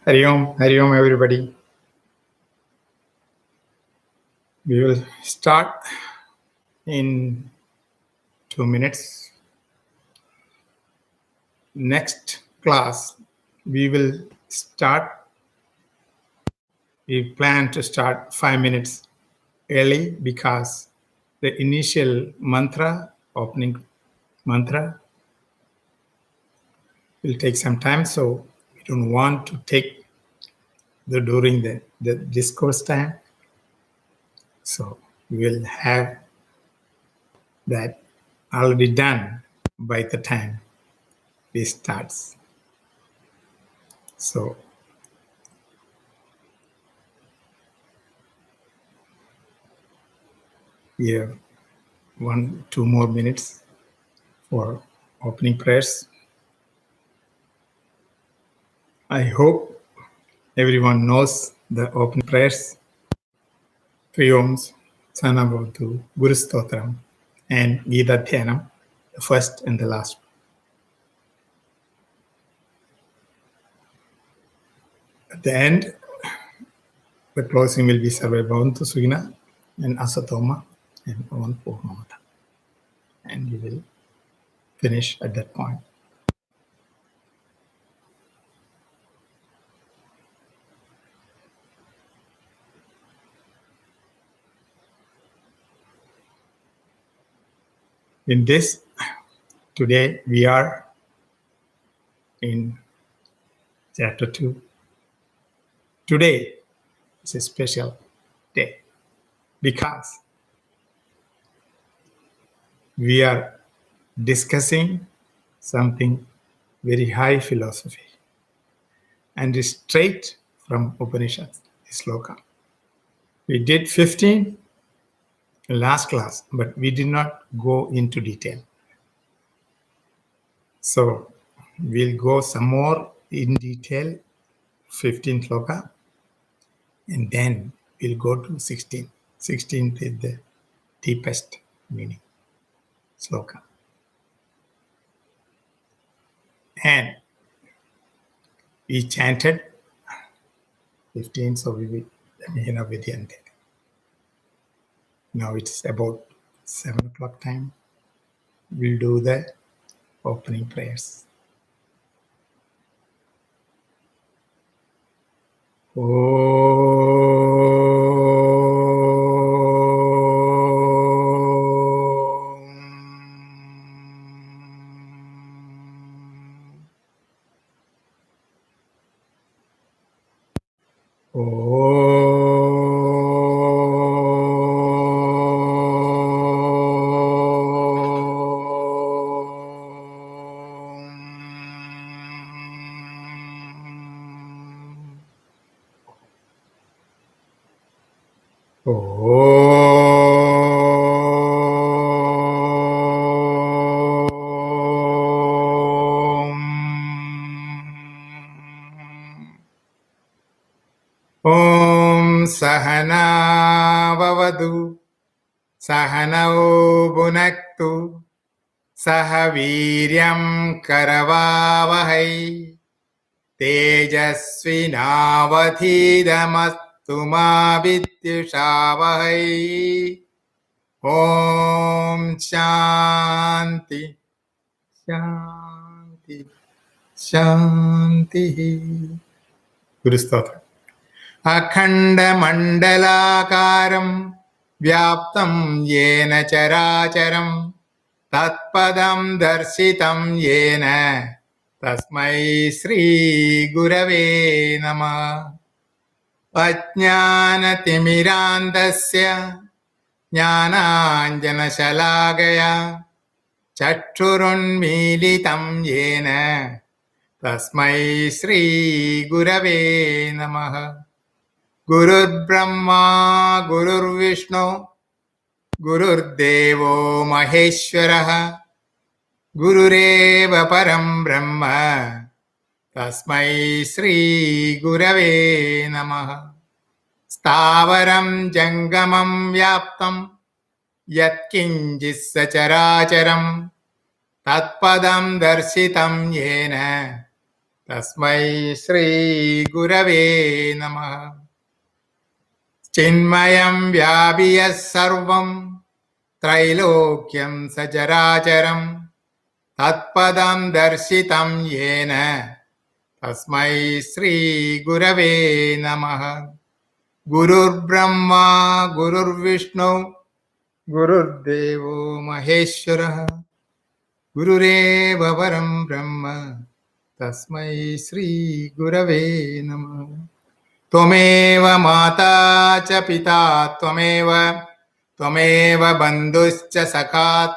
Hari Om, everybody. We will start in 2 minutes. Next class, we will start. We plan to start 5 minutes early because the initial mantra, opening mantra, will take some time. So we don't want to take during the discourse time. So we will have that already done by the time it starts. So we have 1-2 more minutes for opening prayers. I hope everyone knows the opening prayers. Three Oms, Sanabhavatu, Guru Stotram, and Geeta Dhyanam, the first and the last. At the end, the closing will be Sarvabhavantu Sukhina and Asatoma and Om Purnamata. And we will finish at that point. In this, today we are in chapter 2. Today is a special day because we are discussing something very high philosophy and is straight from Upanishads, sloka. We did 15 last class, but we did not go into detail. So we'll go some more in detail, 15 sloka, and then we'll go to 16. 16th is the deepest meaning, sloka. And we chanted 15, so we will Vidyante. Now it's about 7 o'clock time. We'll do the opening prayers. Om Sahana Vavadu Sahanau Bhunaktu Sahaviryam Karavavahai Tejasvinavadhidamastu ma vidyushavahai. Om Shanti Shanti Shanti. Guru Stotra. Akhanda Mandalakaram Vyaptam Yena Characharam Tatpadam Darsitam Yena Tasmai Sri Gurave Namah. Ajnanatimirandasya Jnananjanashalakaya Chakshurunmilitam Yena Tasmai Sri Gurave Namah. Gurur Brahma Gurur Vishnu Gurur Devo Maheshwaraha Gurureva Param Brahma Tasmai Sri Gurave Namah. Stavaram Jangamam Vyaptam Yatkinjis Sacharacharam Tatpadam Darsitam Yena Tasmai Shri Gurave Namaha. Chinmayam Vyabhiyas Sarvam Trailokyam Sajaracharam Tatpadam Darshitam Yena Tasmai Shri Gurave Namaha. Gurur Brahma Gurur Vishnu Gurur Devo Maheshwara Gurureva Param Brahma Tasmai Shri Gurave Namaha. Tvameva Mata cha Pita Tvameva Bandhuscha Sakha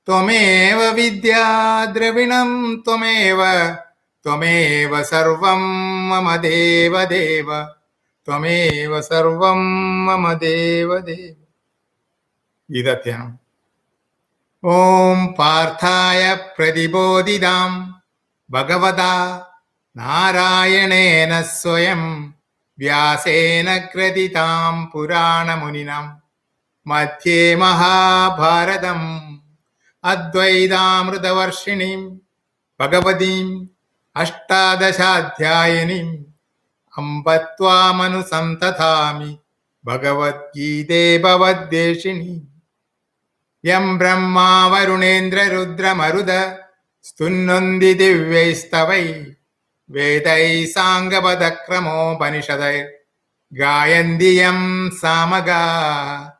Tvameva Vidya Dravinam Tvameva Sarvam Mama Deva Deva Tvameva Sarvam Mama Deva Deva. Idatyanam. Om Parthaya Pradibodhidam Bhagavata Narayanena Swayam Vyasena Kreditam Purana Muninam Madhye Mahabharatam Advaidamritavarshinim Bhagavatim Ashtadashadhyayinim Ambattvamanu Tathami Bhagavad Gite Bhavaddeshini Yam Brahma Varunendra Rudra Maruda Stunnandi Divyaistavai Vedai Sangabadakramo Panishadai Gayandiyam Samaga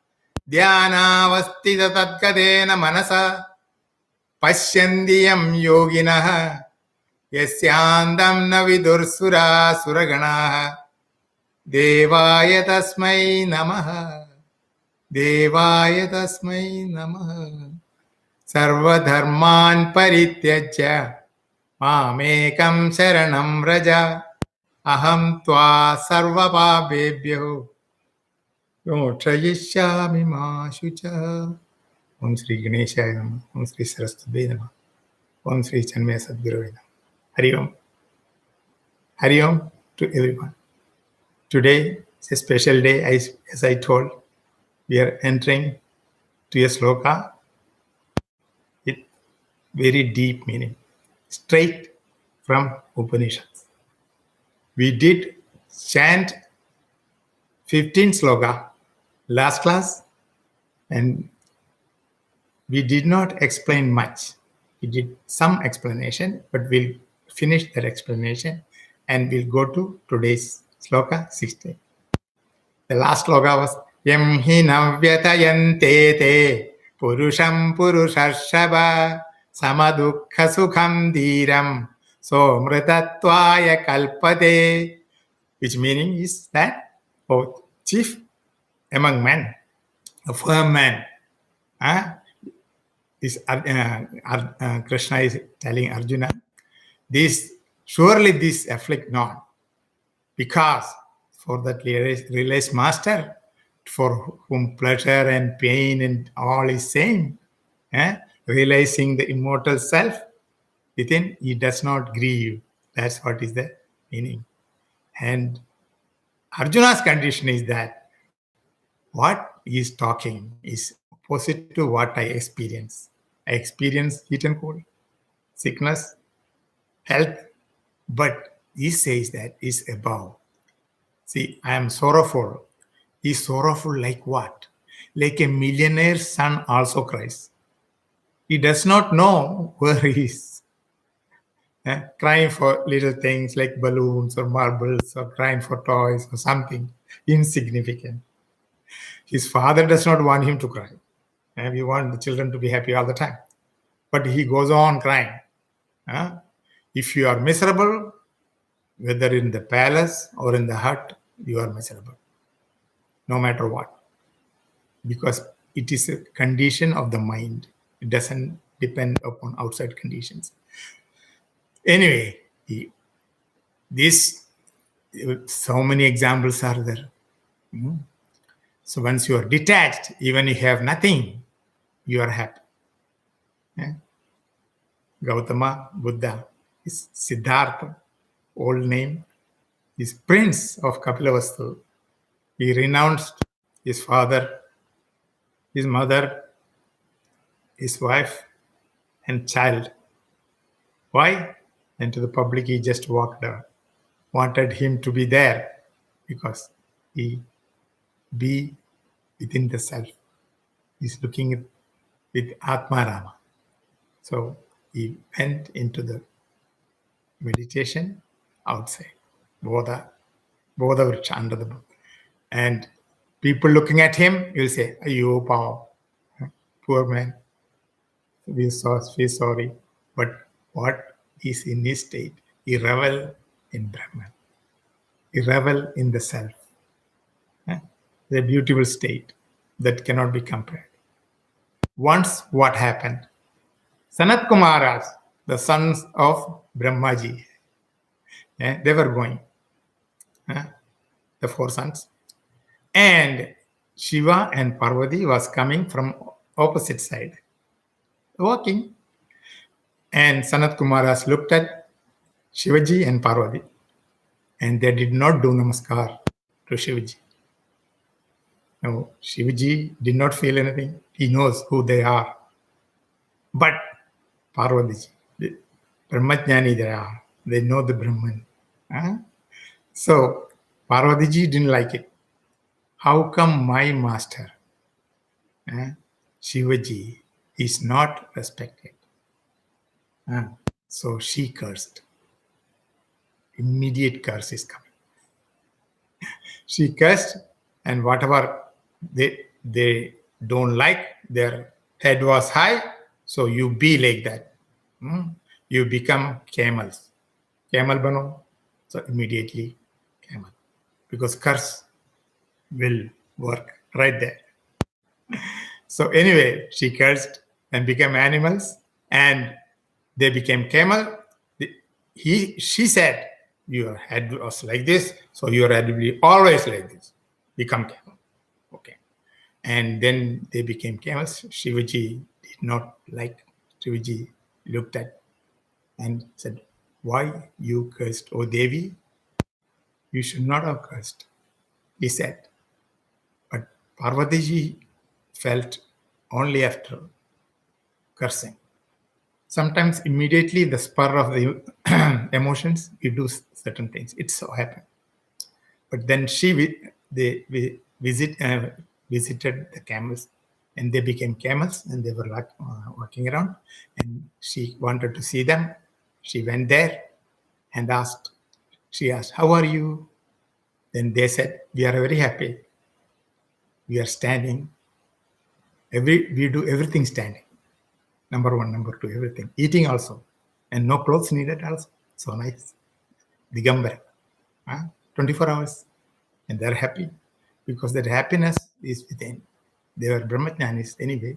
Dhyanavastita Tadgadena Manasa Pashyandiyam Yoginaha Yasyandam Navidursura Suraganaha Devaya Tasmai Namaha Devaya Tasmai Namaha. Sarvadharman Parityajya Mamekam Sharanam Raja Aham Tva Sarvapabhebhyo Yotrayishyami Ma Shucha. Om Sri Ganeshaya Namaha. Om Sri Saraswati Namaha. Om Sri Chinmaya Sadguru Namaha. Hari Om. Hari Om to everyone. Today is a special day, as I told. We are entering to a sloka with very deep meaning, straight from Upanishads. We did chant 15 sloka last class, and we did not explain much. We did some explanation, but we'll finish that explanation and we'll go to today's sloka 16. The last sloka was Yam hi navyatayante te purusham purushashava samadukha sukham dhiram somritatvaya kalpate, which meaning is that, oh, chief among men, a firm man, Krishna is telling Arjuna, surely this afflict not, because for that realized master, for whom pleasure and pain and all is same, realizing the immortal self within, he does not grieve. That's what is the meaning. And Arjuna's condition is that what he is talking is opposite to what I experience. I experience heat and cold, sickness, health, but he says that is above. See, I am sorrowful. He's sorrowful like what? Like a millionaire's son also cries. He does not know where he is. Crying for little things like balloons or marbles, or crying for toys or something insignificant. His father does not want him to cry. And we want the children to be happy all the time. But he goes on crying. If you are miserable, whether in the palace or in the hut, you are miserable. No matter what. Because it is a condition of the mind. It doesn't depend upon outside conditions. Anyway, so many examples are there. So once you are detached, even if you have nothing, you are happy. Gautama Buddha is Siddhartha, old name, is prince of Kapilavastu. He renounced his father, his mother, his wife, and child. Why? and to the public he just walked out. Wanted him to be there because he be within the self. He's looking with Atmarama. So he went into the meditation outside, Bodha Vriksha under the book. And people looking at him, you'll say, Ayo, Pao, poor man, we're sorry. But what is in his state? He revel in Brahman. He revel in the self. The beautiful state that cannot be compared. Once what happened? Sanat Kumaras, the sons of Brahmaji, they were going, the four sons. And Shiva and Parvati was coming from opposite side, walking. And Sanat Kumaras looked at Shivaji and Parvati, and they did not do namaskar to Shivaji. No, Shivaji did not feel anything. He knows who they are. But Parvati, the Brahmajnani they are. They know the Brahman. So Parvati didn't like it. How come my master, Shivaji, is not respected? So she cursed. Immediate curse is coming. She cursed, and whatever they don't like, their head was high, so you be like that. You become camels. Camel bano, so immediately camel. Because curse will work right there. So anyway, she cursed and became animals, and they became camel. She said, your head was like this, so your head will be always like this. Become camel. Okay. And then they became camels. Shivaji did not like. Shivaji looked at and said, why you cursed, O Devi? You should not have cursed, he said. But Parvatiji felt only after cursing. Sometimes immediately the spur of the emotions, you do certain things. It so happened. But then they visited the camels, and they became camels, and they were walking around, and she wanted to see them. She went there and she asked, how are you? Then they said, we are very happy. We are standing. We do everything standing. Number one, number two, everything. Eating also. And no clothes needed also. So nice. Digambara. 24 hours. And they're happy. Because that happiness is within. They are Brahmajnanis anyway.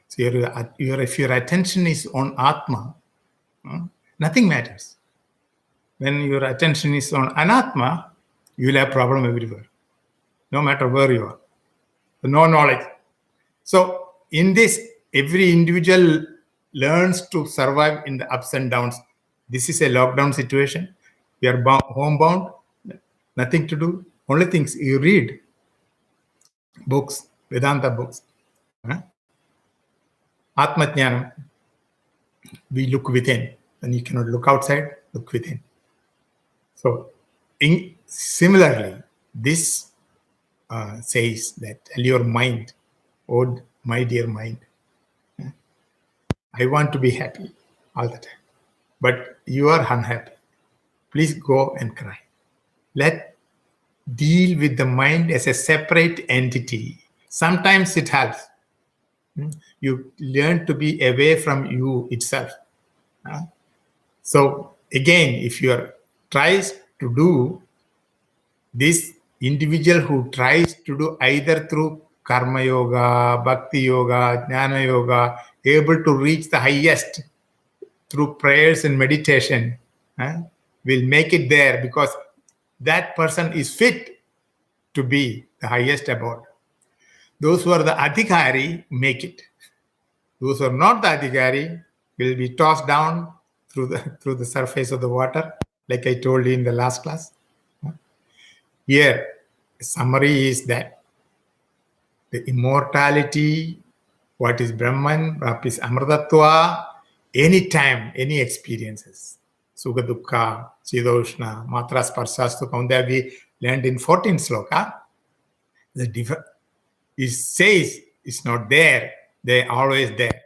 So if your attention is on Atma, nothing matters. When your attention is on Anatma, you will have problem everywhere. No matter where you are. No knowledge. So in this, every individual learns to survive in the ups and downs. This is a lockdown situation. We are homebound, nothing to do. Only things you read books, Vedanta books. Atma Jnanam. We look within. When you cannot look outside, look within. So similarly, this says that tell your mind, oh my dear mind, I want to be happy all the time, but you are unhappy. Please go and cry. Let deal with the mind as a separate entity. Sometimes it helps. You learn to be away from you itself. So again, if you tries to do this, individual who tries to do either through karma yoga, bhakti yoga, jnana yoga, able to reach the highest through prayers and meditation, will make it there because that person is fit to be the highest abode. Those who are the adhikari make it. Those who are not the adhikari will be tossed down through the surface of the water, like I told you in the last class. Here, the summary is that the immortality, what is Brahman, what is Amrtatva, anytime, any experiences. Sukha Dukkha, Chidoshna, Matra Sparsastu Kaundeya, we learned in 14th sloka. It says it's not there, they're always there.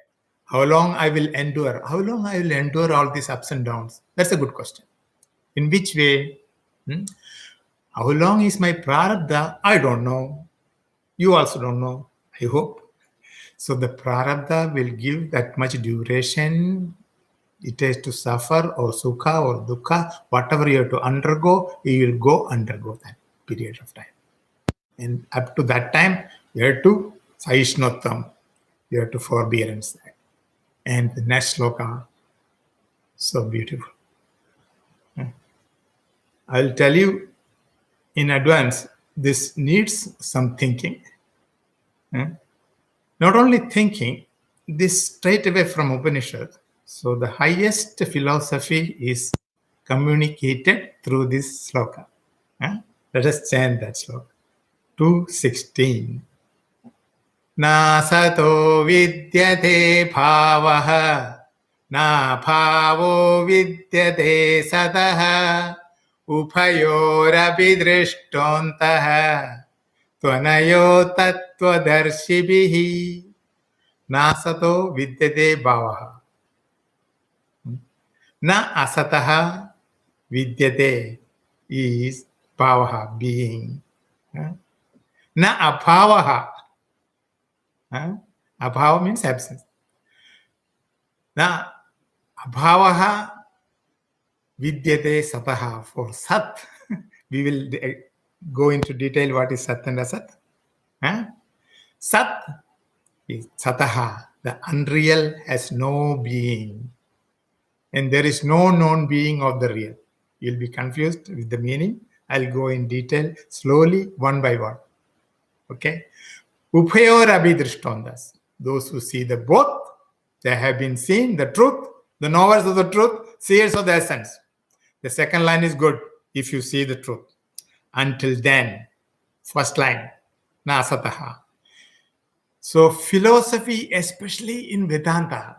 How long I will endure? How long I will endure all these ups and downs? That's a good question. In which way? How long is my prarabdha? I don't know. You also don't know, I hope. So the prarabdha will give that much duration it has to suffer or sukha or dukkha, whatever you have to undergo, you will undergo that period of time. And up to that time, you have to saishnotam, you have to forbearance that. And the next sloka, so beautiful. I'll tell you in advance, this needs some thinking. Not only thinking, this straight away from Upanishad. So the highest philosophy is communicated through this sloka. Let us chant that sloka. 216. Na sato vidyate bhavaha, na bhavo vidyate sataha, uphayorapi drishtontaha, tvanayo tattvadarshibhihi, na sato vidyate bhavaha, na asataha vidyate is bhavaha, being. Na abhavaha. Abhava means absence. Na abhavaha vidyate sataha. For sat, we will go into detail what is sat and asat. Sat is sataha. The unreal has no being. And there is no known being of the real. You'll be confused with the meaning. I'll go in detail slowly, one by one. Okay? Uphayor abhidrishtondas. Those who see the both, they have been seen the truth, the knowers of the truth, seers of the essence. The second line is good if you see the truth. Until then, first line, nasataha. So philosophy, especially in Vedanta,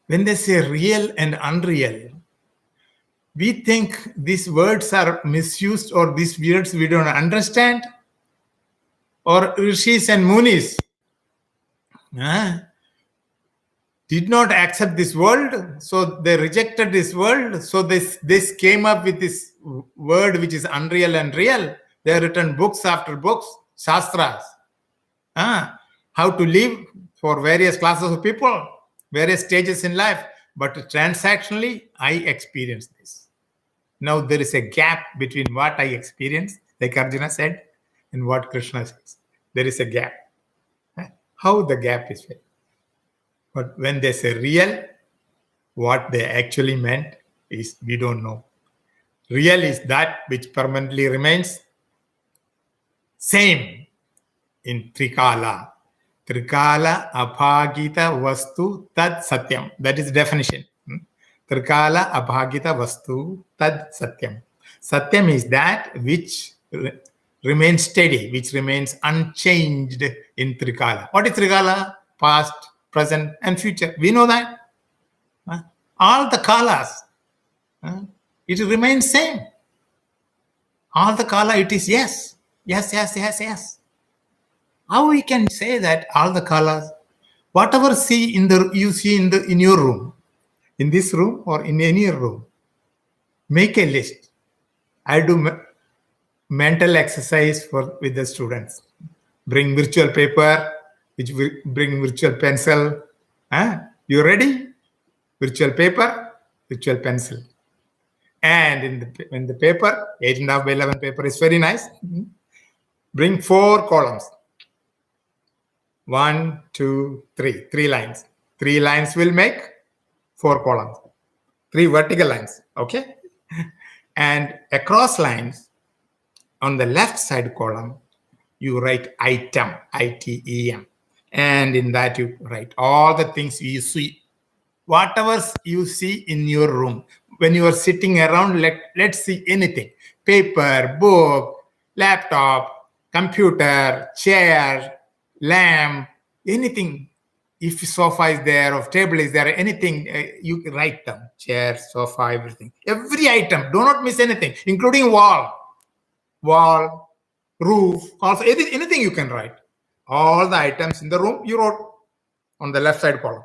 when they say real and unreal, we think these words are misused or these words we don't understand. Or rishis and munis did not accept this world, so they rejected this world. So this came up with this word which is unreal and real. They have written books after books, shastras, how to live for various classes of people, various stages in life. But transactionally, I experienced this. Now there is a gap between what I experienced, like Arjuna said, and what Krishna says. There is a gap. How the gap is filled? But when they say real, what they actually meant is we don't know. Real is that which permanently remains same in Trikala. Trikala abhagita vastu tad satyam. That is the definition. Trikala abhagita vastu tad satyam. Satyam is that which remains steady, which remains unchanged in Trikala. What is Trikala? Past, present, and future. We know that. All the Kalas, it remains same. All the Kala, it is yes. Yes, yes, yes, yes. How we can say that all the Kalas, whatever you see in your room, in this room or in any room, make a list. I do mental exercise with the students. Bring virtual paper, bring virtual pencil. You ready? Virtual paper, virtual pencil. And in the paper, 8.5 by 11 paper is very nice. Bring 4 columns. 1, 2, 3. 3 lines. 3 lines will make 4 columns. 3 vertical lines. Okay? And across lines, on the left side column, you write item, I-T-E-M. And in that you write all the things you see. Whatever you see in your room. When you are sitting around, let's see anything. Paper, book, laptop, computer, chair, lamp, anything. If sofa is there or table is there, anything, you can write down. Chair, sofa, everything. Every item. Do not miss anything, including wall, roof, also anything you can write. All the items in the room you wrote on the left side column.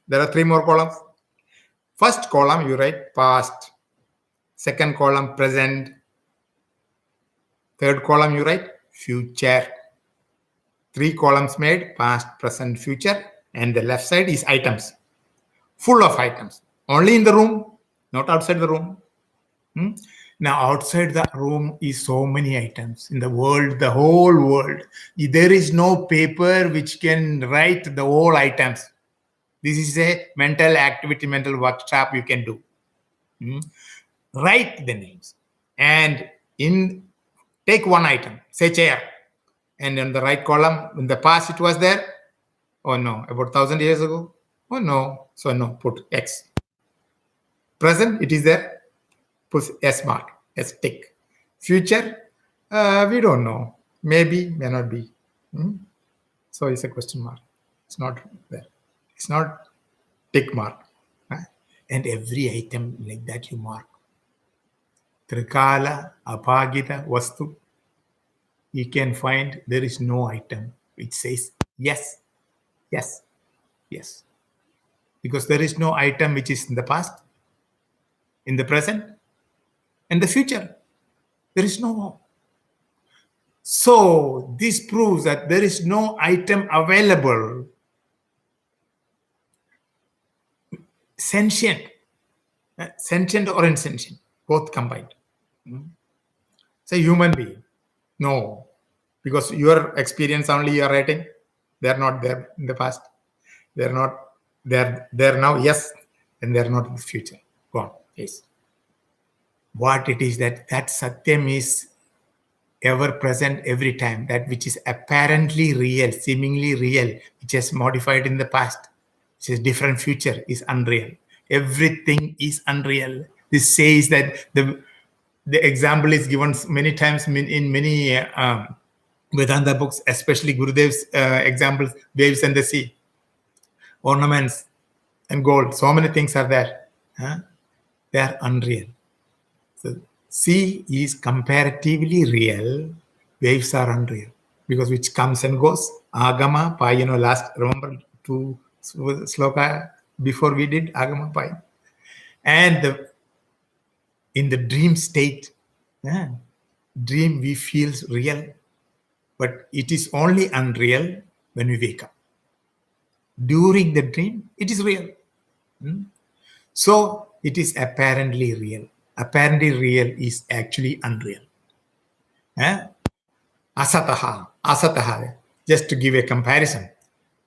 There are 3 more columns. First column you write past. Second column present. Third column you write future. 3 columns made past, present, future, and the left side is items. Full of items. Only in the room, not outside the room. Now, outside the room is so many items in the world, the whole world. There is no paper which can write the whole items. This is a mental activity, mental workshop you can do. Write the names and take one item, say chair, and in the right column, in the past it was there. Oh no, about 1,000 years ago. Oh no, so no, put X. Present, it is there. Put S mark, S tick. Future, we don't know. Maybe, may not be. So it's a question mark. It's not there. It's not tick mark. And every item like that you mark. Trikala, apagita, vastu. You can find there is no item which says yes, yes, yes. Because there is no item which is in the past, in the present, and the future. There is no more. So this proves that there is no item available sentient or insentient, both combined. Say human being. No, because your experience only you are writing. They are not there in the past. They are not there now, yes, and they are not in the future. Gone, yes. What it is that Satyam is ever present every time, that which is apparently real, seemingly real, which is modified in the past, which is different future, is unreal. Everything is unreal. This says that the example is given many times in many Vedanta books, especially Gurudev's examples, waves and the sea, ornaments and gold. So many things are there. They are unreal. So sea is comparatively real. Waves are unreal because which comes and goes. Agama, Pai, remember 2 sloka before we did Agama, Pai. And in the dream state, dream we feel real, but it is only unreal when we wake up. During the dream, it is real. So it is apparently real. Apparently real is actually unreal. Asataha, just to give a comparison.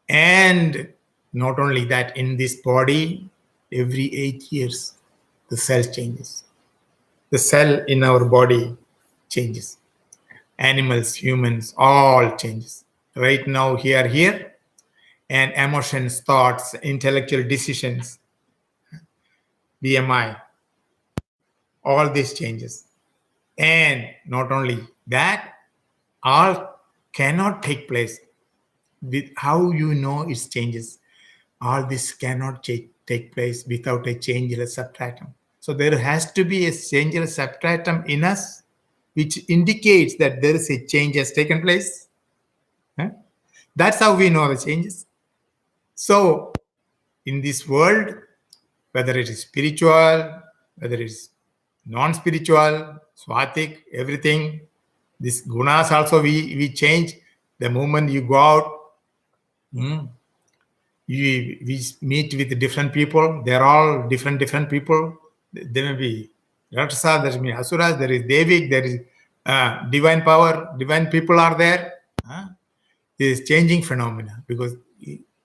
And not only that, in this body, every 8 years, the cell changes. The cell in our body changes. Animals, humans, all changes. Right now, here, and emotions, thoughts, intellectual decisions, BMI, all these changes. And not only that, all cannot take place with how you know it changes. All this cannot take place without a changeless substratum. So there has to be a changeless substratum in us, which indicates that there is a change has taken place. That's how we know the changes. So in this world, whether it is spiritual, whether it is non-spiritual, swatik, everything, these gunas also we change. The moment you go out, we meet with different people. They're all different people. There may be Rakshasa, there may be Asuras, there is Devik, there is divine power, divine people are there. It is changing phenomena because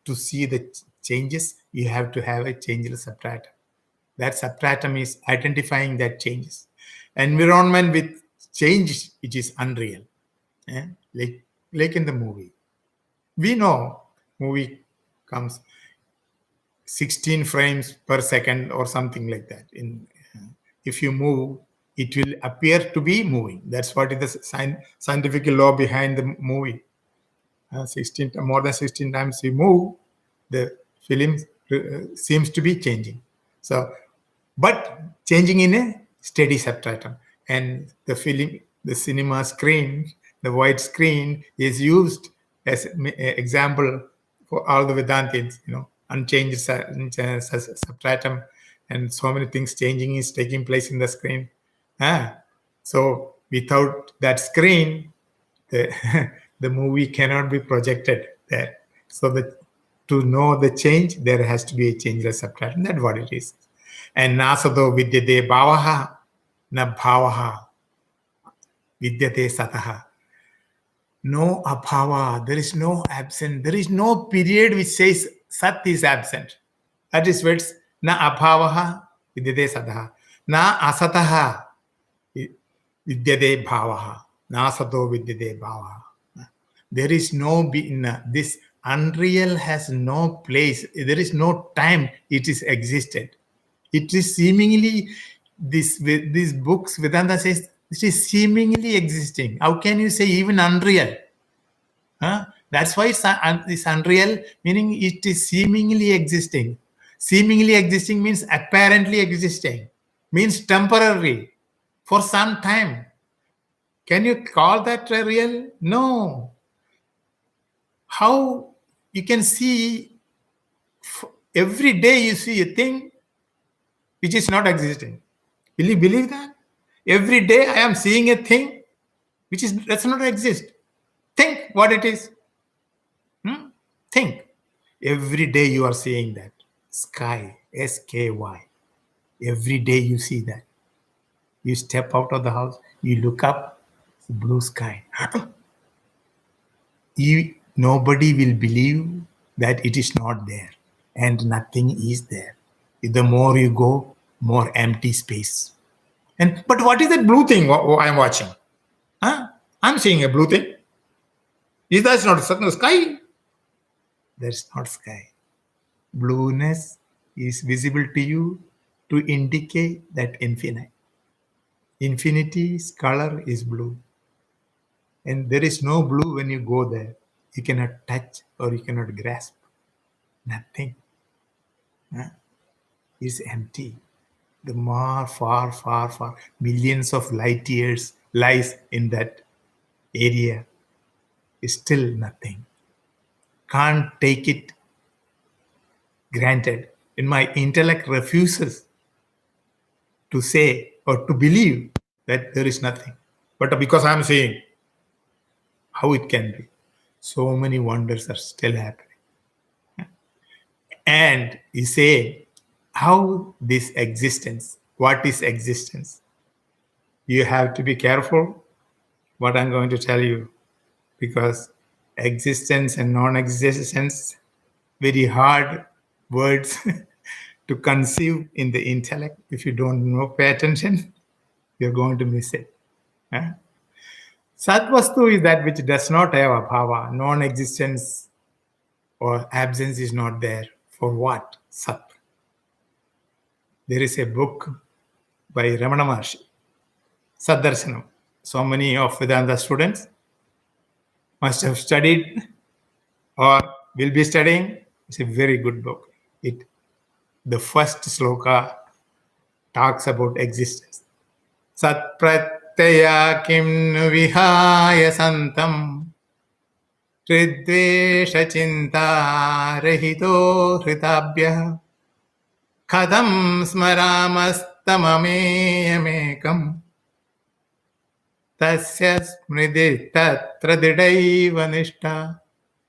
to see the changes, you have to have a changeless substratum. That substratum is identifying that changes. Environment with change, which is unreal. Like in the movie. We know movie comes 16 frames per second or something like that. If you move, it will appear to be moving. That's what is the scientific law behind the movie. More than 16 times you move, the film seems to be changing. So, but changing in a steady substratum. And the film, the cinema screen, the white screen is used as an example for all the Vedantians, unchanged substratum, and so many things changing is taking place in the screen. So without that screen, the, the movie cannot be projected there. So to know the change, there has to be a changeless subtraction. That's what it is. And nasado vidyate bhavaha na bhavaha vidyate sataha. No abhava, there is no absent. There is no period which says sat is absent. That is words na abhavaha vidyate sataha. Na asataha vidyate bhavaha. Na sato vidyate bhavaha. There is no this unreal has no place. There is no time it is existed. It is seemingly these books Vedanta says it is seemingly existing. How can you say even unreal? That's why it's unreal, meaning it is seemingly existing. Seemingly existing means apparently existing, means temporary, for some time. Can you call that real? No. How you can see every day you see a thing which is not existing. Will you believe that? Every day I am seeing a thing which does not exist. Think what it is. Think. Every day you are seeing that. Sky, S-K-Y. Every day you see that. You step out of the house, you look up, it's blue sky. Nobody will believe that it is not there and nothing is there. The more you go, more empty space. But what is that blue thing I'm watching? I'm seeing a blue thing. Is that not sky? There's not sky. Blueness is visible to you to indicate that infinite. Infinity's color is blue. And there is no blue when you go there. You cannot touch or you cannot grasp. Nothing. It's empty. The more far, millions of light years lies in that area is still nothing. Can't take it granted. And my intellect refuses to say or to believe that there is nothing. But because I'm saying how it can be, so many wonders are still happening. And you say, how this existence, what is existence? You have to be careful what I'm going to tell you, because existence and non-existence, very hard words to conceive in the intellect. If you don't pay attention, you're going to miss it. Sat Vastu is that which does not have abhava. Non-existence or absence is not there. For what? Sat. There is a book by Ramana Maharshi, Saddarshanam. So many of Vedanta students must have studied or will be studying. It's a very good book. The first sloka talks about existence. Sat pratyaya kim nu vihaya santam tridvesha chinta rahito hritabhyah kadam smaramastamameyamekam tasya smriti tatra didaiva nishta.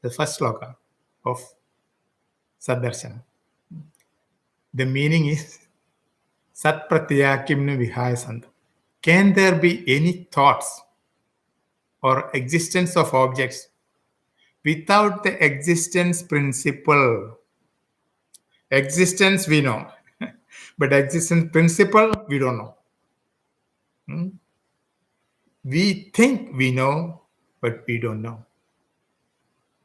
The first sloka of Saddarshanam. The meaning is Sat pratyaya kimnu vihaya santam. Can there be any thoughts or existence of objects without the existence principle? Existence we know, but existence principle we don't know. We think we know, but we don't know.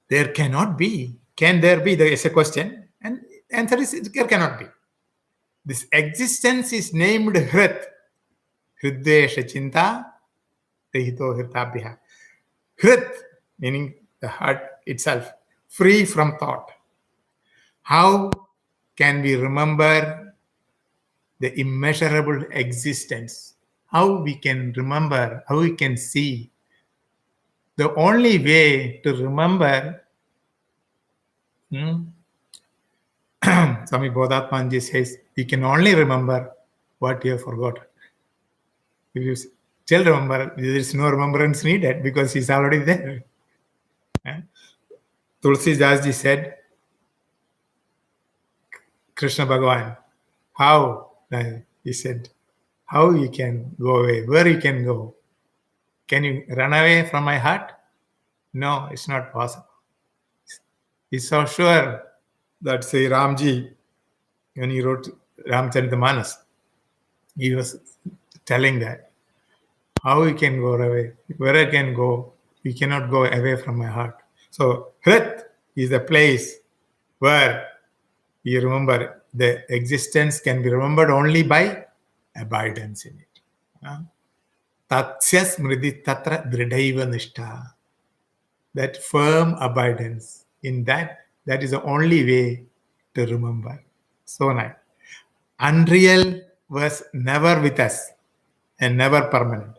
There cannot be. Can there be? There is a question, and answer is there cannot be. This existence is named Hrit. Hridesha chinta rahito hritabhya. Hrit, meaning the heart itself, free from thought. How can we remember the immeasurable existence? How we can remember, how we can see? The only way to remember, Swami Bodhatmanji says, we can only remember what you have forgotten. If you still remember, there is no remembrance needed because he's already there. Tulsi Dasji said, Krishna Bhagavan, how? He said, how you can go away, where you can go. Can you run away from my heart? No, it's not possible. He's so sure that, say, Ramji, when he wrote Ramcharitamanas, he was telling that, how you can go away, where I can go, you cannot go away from my heart. So, Hrit is the place where you remember the existence can be remembered only by abidance in it. Tatsya smriti tatra dridaiva nishtha. That firm abidance in that is the only way to remember. So nice. Unreal was never with us and never permanent.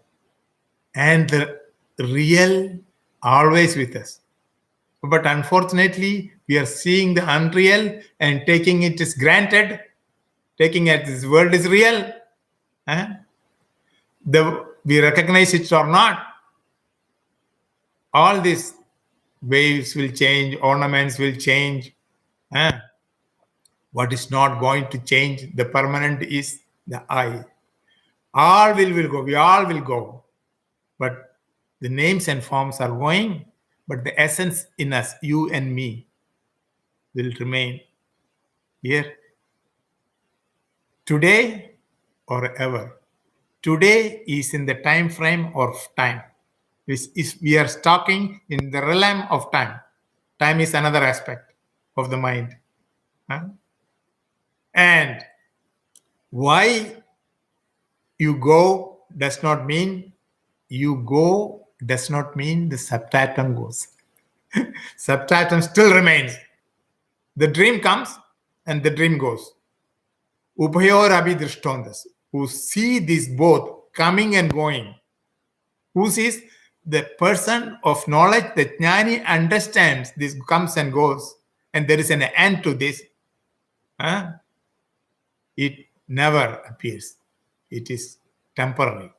And the real always with us. But unfortunately, we are seeing the unreal and taking it as granted, taking it this world is real. We recognize it or not. All these waves will change, ornaments will change. What is not going to change, the permanent is the I. All will go, we all will go. But the names and forms are going, but the essence in us, you and me, will remain here. Today or ever. Today is in the time frame of time. We are talking in the realm of time. Time is another aspect of the mind. And why you go does not mean you go, does not mean the substratum goes. Substratum still remains. The dream comes and the dream goes. Ubhayor abhidrishtondas, who see these both coming and going. Who sees the person of knowledge, the jnani understands this comes and goes, and there is an end to this. It never appears. It is temporary.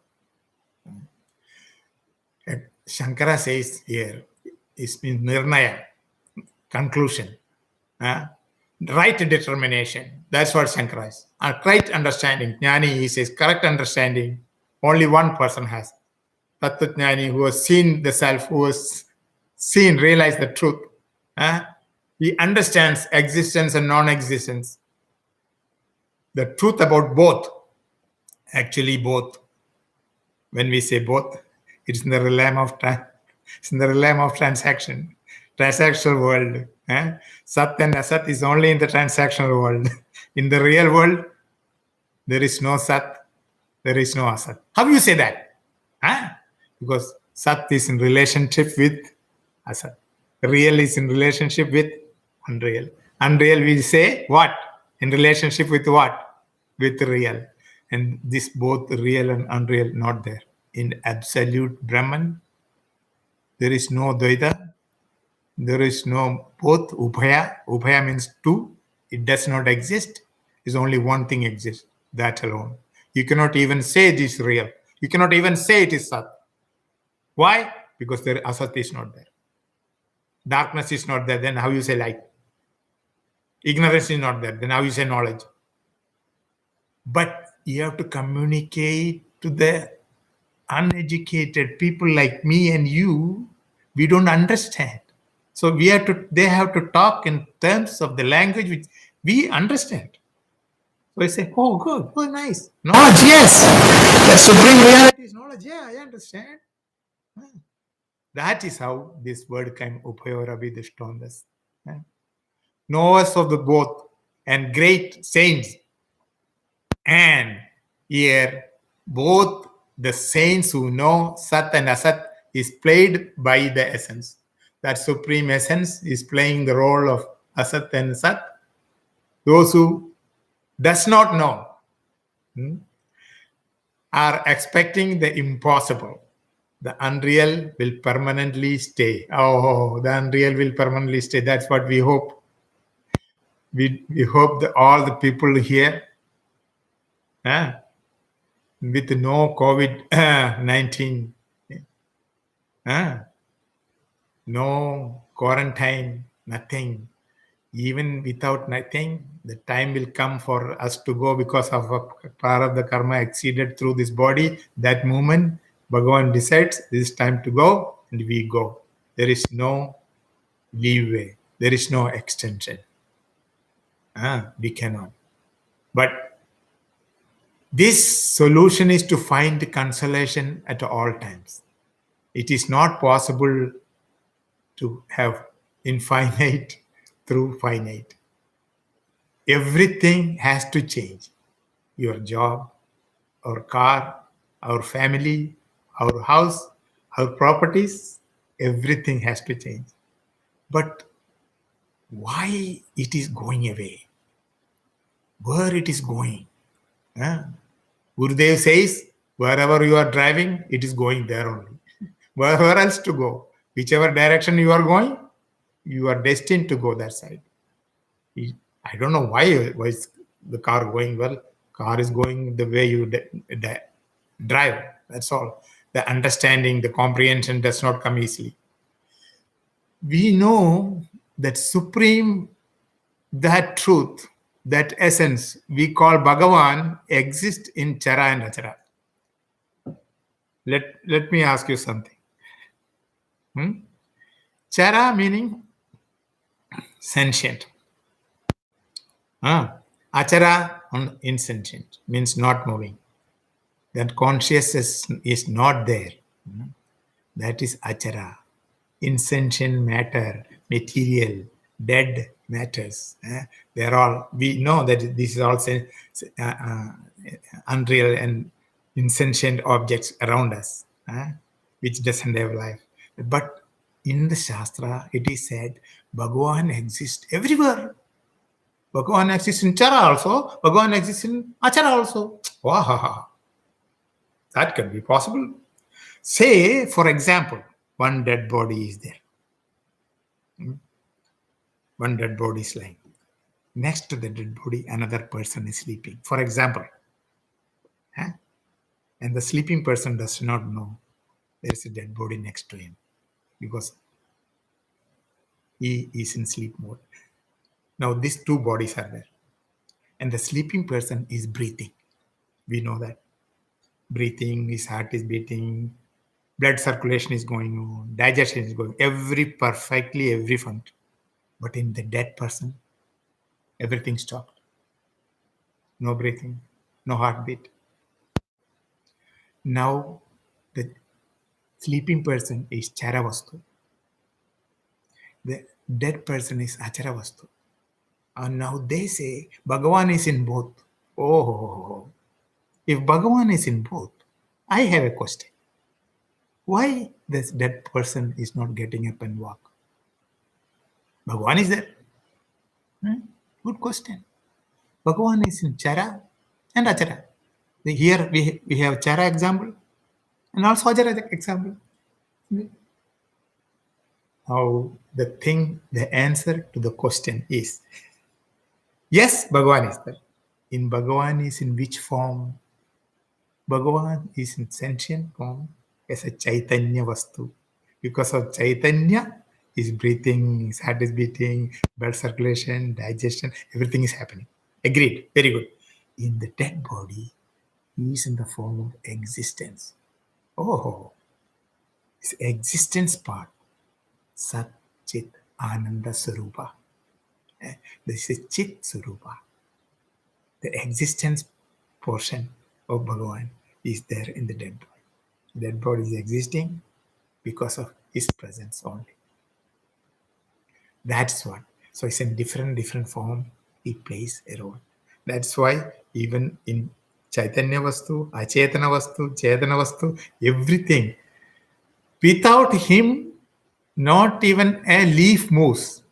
Shankara says here, is nirnaya, conclusion, right determination. That's what Shankara is. A right understanding. Jnani, he says, correct understanding. Only one person has. Tattva Jnani, who has seen the self, who has seen, realized the truth. He understands existence and non-existence. The truth about both. Actually, both. When we say both, it's in the realm of time. It's in the realm of transaction. Transactional world. Sat and Asat is only in the transactional world. In the real world, there is no Sat, there is no Asat. How do you say that? Because Sat is in relationship with Asat. Real is in relationship with unreal. Unreal, we say what? In relationship with what? With real. And this both real and unreal not there. In absolute Brahman, there is no Dvaita. There is no both. Ubhaya. Ubhaya means two. It does not exist. It's only one thing exists. That alone. You cannot even say it is real. You cannot even say it is Sat. Why? Because there Asat is not there. Darkness is not there. Then how you say light? Ignorance is not there. Then how you say knowledge? But you have to communicate to the uneducated people like me and you. We don't understand. So they have to talk in terms of the language which we understand. So I say, oh, good, oh, nice. Knowledge, yes. The supreme reality is knowledge. Yeah, I understand. That is how this word came, Uphayoravidishtondas. Knowers of the both and great saints. And here, both the saints who know Sat and Asat is played by the essence. That supreme essence is playing the role of Asat and Sat. Those who does not know are expecting the impossible. The unreal will permanently stay. Oh, the unreal will permanently stay. That's what we hope. We hope that all the people here with no COVID-19, no quarantine, nothing. Even without nothing, the time will come for us to go because of a part of the karma exceeded through this body. That moment, Bhagavan decides this is time to go, and we go. There is no leeway. There is no extension. We cannot. But this solution is to find consolation at all times. It is not possible to have infinite through finite. Everything has to change. Your job, our car, our family, our house, our properties, everything has to change. But why it is going away? Where it is going? Gurudev says, wherever you are driving, it is going there only. Where else to go? Whichever direction you are going, you are destined to go that side. I don't know why is the car going well. Car is going the way you drive. That's all. The understanding, the comprehension does not come easily. We know that supreme, that truth, that essence we call Bhagavan exists in Chara and Achara. Let me ask you something. Chara meaning sentient. Achara insentient means not moving. That consciousness is not there. That is achara. Insentient matter, material, dead matters. They're all, we know that this is all unreal and insentient objects around us, which doesn't have life. But in the Shastra, it is said Bhagavan exists everywhere. Bhagavan exists in Chara also. Bhagavan exists in Achara also. Wow. That can be possible. Say, for example, one dead body is there. One dead body is lying. Next to the dead body, another person is sleeping. For example. And the sleeping person does not know there is a dead body next to him because he is in sleep mode. Now, these two bodies are there. And the sleeping person is breathing. We know that. Breathing, his heart is beating, blood circulation is going on, digestion is going, every function. But in the dead person, everything stopped. No breathing, no heartbeat. Now, the sleeping person is Charavastu. The dead person is Acharavastu. And now they say Bhagavan is in both. Oh, if Bhagavan is in both, I have a question. Why this dead person is not getting up and walk? Bhagavan is there. Good question. Bhagavan is in Chara and Achara. Here we have Chara example and also Achara example. Now the answer to the question is yes, Bhagavan is there. In Bhagavan is in which form? Bhagavan is in sentient form as a Chaitanya Vastu. Because of Chaitanya, his breathing, his heart is beating, blood circulation, digestion, everything is happening. Agreed. Very good. In the dead body, he is in the form of existence. Oh, his existence part, Sat Chit Ananda Sarupa. This is Chit Sarupa. The existence portion of Bhagavan is there in the dead body. The dead body is existing because of his presence only. That's what. So it's in different form. He plays a role. That's why even in Chaitanya Vastu, Achetana Vastu, Chetana Vastu, everything, without him, not even a leaf moves.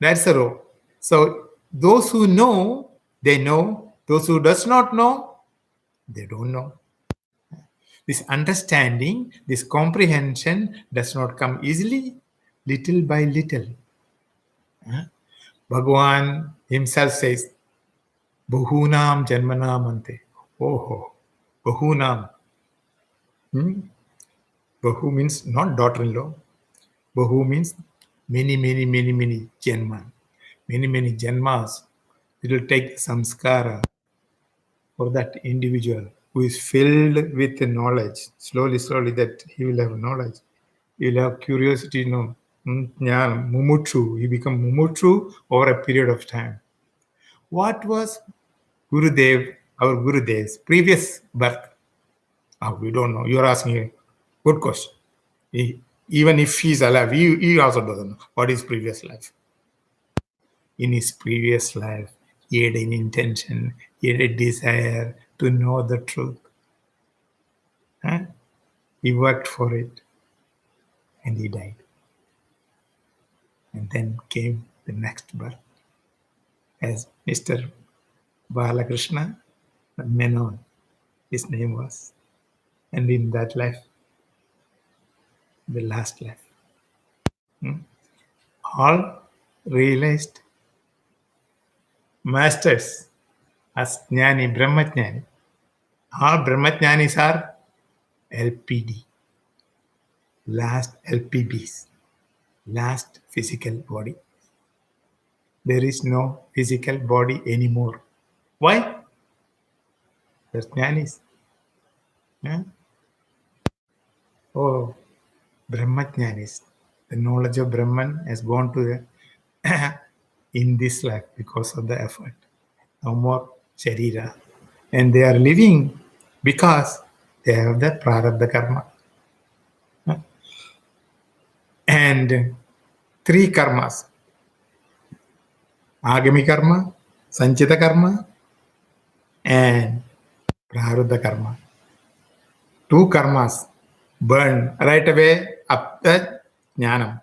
That's the role. So Those who know, they know. Those who does not know, they don't know. This understanding, this comprehension does not come easily, little by little. Bhagavan himself says, Bahunam Janmanamante. Oh, Bahunam. Bahu means not daughter-in-law. Bahu means many, many, many, many janma. Many, many janmas. It will take samskara for that individual who is filled with knowledge. Slowly, slowly, that he will have knowledge. He will have curiosity, jnana, mumukshu. He become mumukshu over a period of time. What was Gurudev, our Gurudev's previous birth? We don't know. You're asking a good question. Even if he's alive, he also doesn't know what is previous life. In his previous life, he had an intention, he had a desire to know the truth. He worked for it and he died. And then came the next birth as Mr. Balakrishna Menon, his name was. And in that life, the last life, all realized masters as Jnani, Brahmajnani. All Brahmajnanis are LPD, last LPBs, last physical body. There is no physical body anymore. Why? There's Jnanis. Oh, Brahmajnanis. The knowledge of Brahman has gone to the in this life because of the effort. No more Sharira. And they are living because they have the prarabdha karma. And three karmas. Agami karma, Sanchita karma, and prarabdha karma. Two karmas burn right away up the jnanam.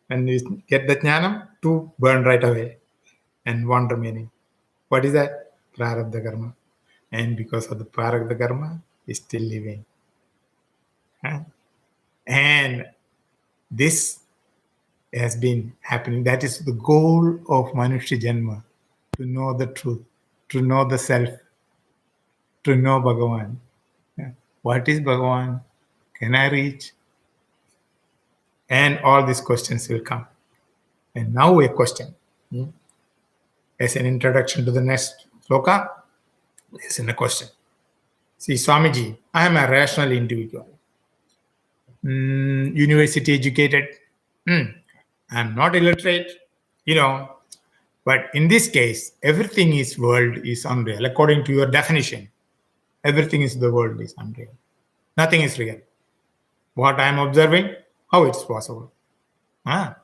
When you get the jnanam, two burn right away. And one remaining. What is that? Prarabdha karma. And because of the prarabdha karma, is still living. And this has been happening. That is the goal of Manushya Janma, to know the truth, to know the self, to know Bhagavan. What is Bhagavan? Can I reach? And all these questions will come. And now a question. As an introduction to the next sloka, listen a question. See, Swamiji, I am a rational individual. University educated. I'm not illiterate, but in this case, everything is world is unreal. According to your definition, everything is the world is unreal. Nothing is real. What I'm observing, how it's possible? The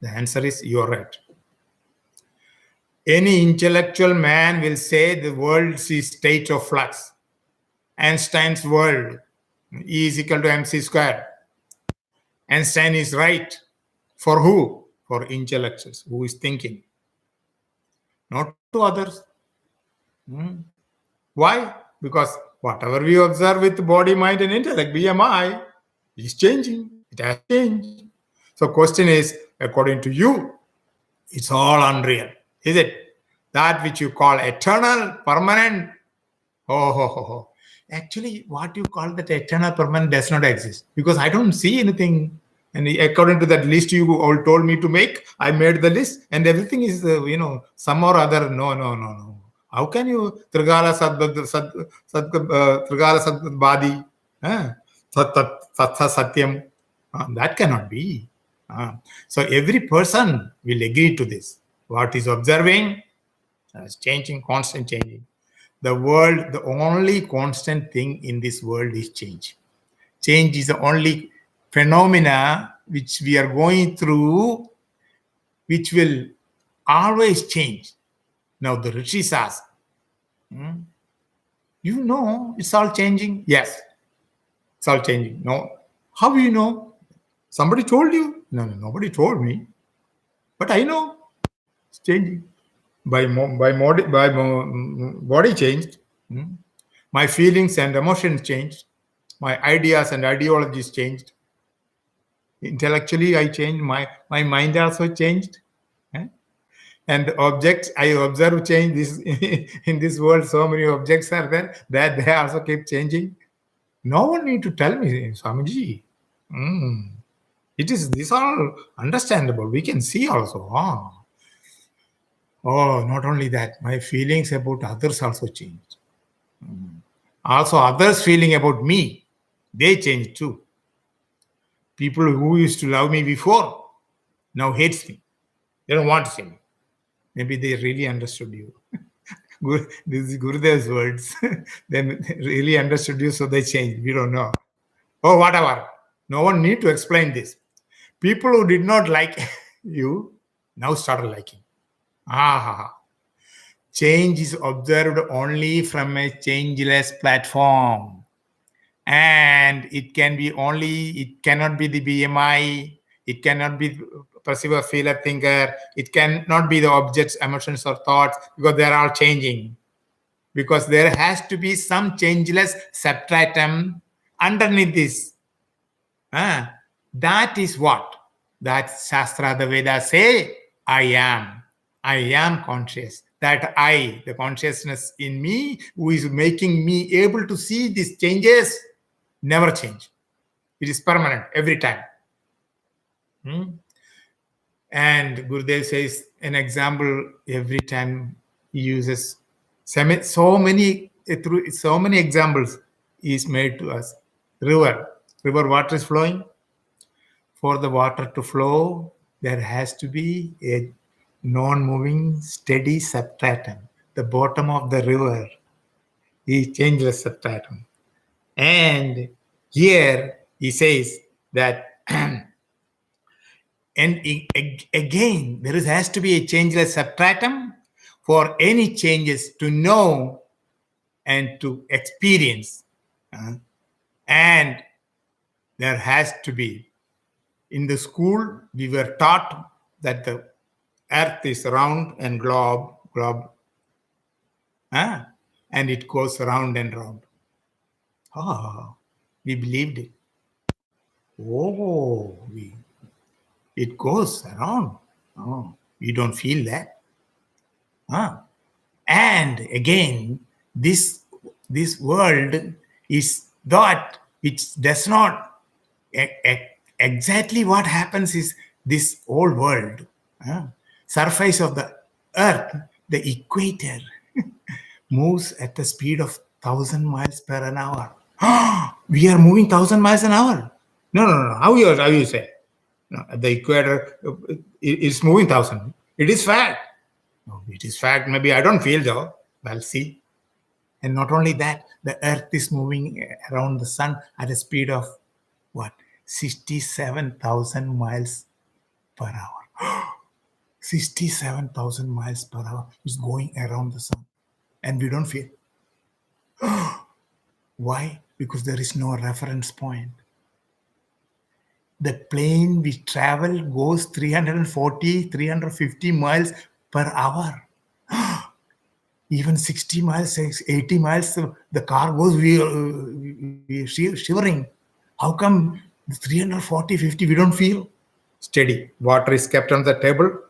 answer is you're right. Any intellectual man will say the world is state of flux. Einstein's world, E is equal to mc squared. Einstein is right. For who? For intellectuals, who is thinking. Not to others. Why? Because whatever we observe with body, mind, and intellect, BMI, is changing. It has changed. So question is, according to you, it's all unreal. Is it? That which you call eternal, permanent. Actually, what you call that eternal, permanent does not exist. Because I don't see anything. And according to that list you all told me to make, I made the list. And everything is, some or other. No. How can you Trigala Sadbadi? Satsa Satyam? That cannot be. So every person will agree to this. What is observing is changing, constant changing. The world, the only constant thing in this world is change. Change is the only phenomena which we are going through, which will always change. Now the rishis ask, it's all changing? Yes, it's all changing. No. How you know? Somebody told you? No, nobody told me. But I know it's changing. body changed. My feelings and emotions changed. My ideas and ideologies changed. Intellectually, I changed. My mind also changed. eh? And the objects I observe change. This in this world, so many objects are there that they also keep changing. No one need to tell me, Swamiji. Mm. It is this all understandable. We can see also. Oh, not only that, my feelings about others also changed. Also, others' feeling about me, they changed too. People who used to love me before now hates me. They don't want to see me. Maybe they really understood you. This is Gurudev's words. They really understood you, so they changed. We don't know. Oh, whatever. No one need to explain this. People who did not like you now started liking. Ah, change is observed only from a changeless platform. And it cannot be the BMI, it cannot be perceiver, feeler, thinker, it cannot be the objects, emotions, or thoughts because they are all changing. Because there has to be some changeless substratum underneath this. Ah, that is what that Shastra, the Vedas say, I am. I am conscious. That I, the consciousness in me, who is making me able to see these changes, never change. It is permanent every time. And Gurudev says an example every time he uses so many through so many examples is made to us. River water is flowing. For the water to flow, there has to be a non-moving, steady substratum. The bottom of the river is changeless substratum. And here he says that, and again, has to be a changeless substratum for any changes to know and to experience. And there has to be, in the school, we were taught that the earth is round and globe, and it goes round and round. Oh, we believed it. Oh, it goes around. Oh, we don't feel that. And again, this world is that which does not exactly what happens is this whole world, surface of the earth, the equator, moves at the speed of 1,000 miles per an hour. We are moving 1,000 miles an hour. No. How you say? No, the equator is moving 1,000. It is fact. No, it is fact. Maybe I don't feel though. Well, see. And not only that, the earth is moving around the sun at a speed of what? 67,000 miles per hour. 67,000 miles per hour is going around the sun. And we don't feel. Why? Because there is no reference point. The plane we travel goes 340, 350 miles per hour. Even 60 miles, 80 miles, the car goes, we shivering. How come 340, 50, we don't feel? Steady. Water is kept on the table,